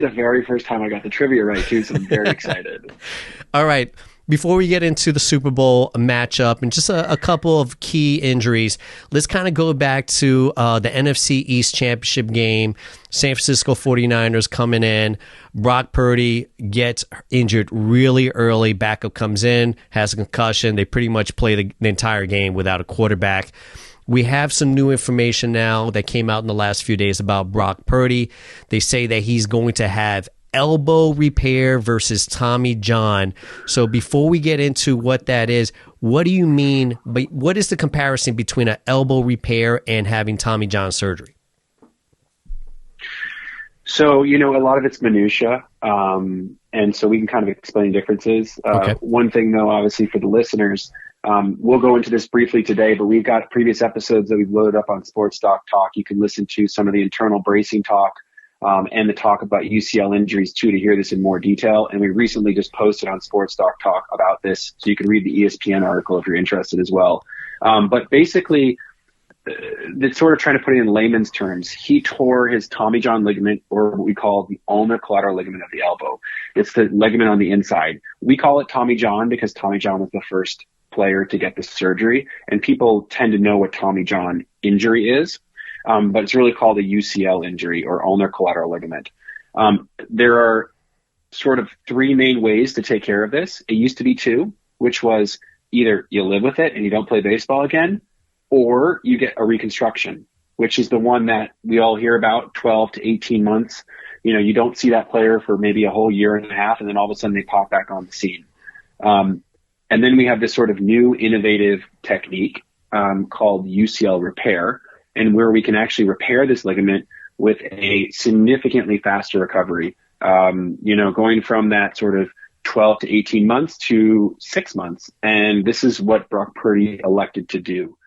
the very first time I got the trivia right too, so I'm very excited. All right. Before we get into the Super Bowl matchup and just a couple of key injuries, let's kind of go back to the NFC East Championship game. San Francisco 49ers coming in. Brock Purdy gets injured really early. Backup comes in, has a concussion. They pretty much play the entire game without a quarterback. We have some new information now that came out in the last few days about Brock Purdy. They say that he's going to have elbow repair versus Tommy John. So before we get into what that is, what do you mean? What is the comparison between an elbow repair and having Tommy John surgery? So, a lot of it's minutia, and so we can kind of explain differences. Okay. One thing, though, obviously for the listeners, we'll go into this briefly today, but we've got previous episodes that we've loaded up on Sports Doc Talk. You can listen to some of the internal bracing talk and the talk about UCL injuries, too, to hear this in more detail. And we recently just posted on Sports Doc Talk about this, so you can read the ESPN article if you're interested as well. But basically, it's sort of trying to put it in layman's terms. He tore his Tommy John ligament, or what we call the ulnar collateral ligament of the elbow. It's the ligament on the inside. We call it Tommy John because Tommy John was the first player to get the surgery, and people tend to know what Tommy John injury is, but it's really called a UCL injury, or ulnar collateral ligament. There are sort of three main ways to take care of this. It used to be two, which was either you live with it and you don't play baseball again, or you get a reconstruction, which is the one that we all hear about, 12 to 18 months. You don't see that player for maybe a whole year and a half, and then all of a sudden they pop back on the scene. And then we have this sort of new innovative technique called UCL repair, and where we can actually repair this ligament with a significantly faster recovery, going from that sort of 12 to 18 months to 6 months. And this is what Brock Purdy elected to do.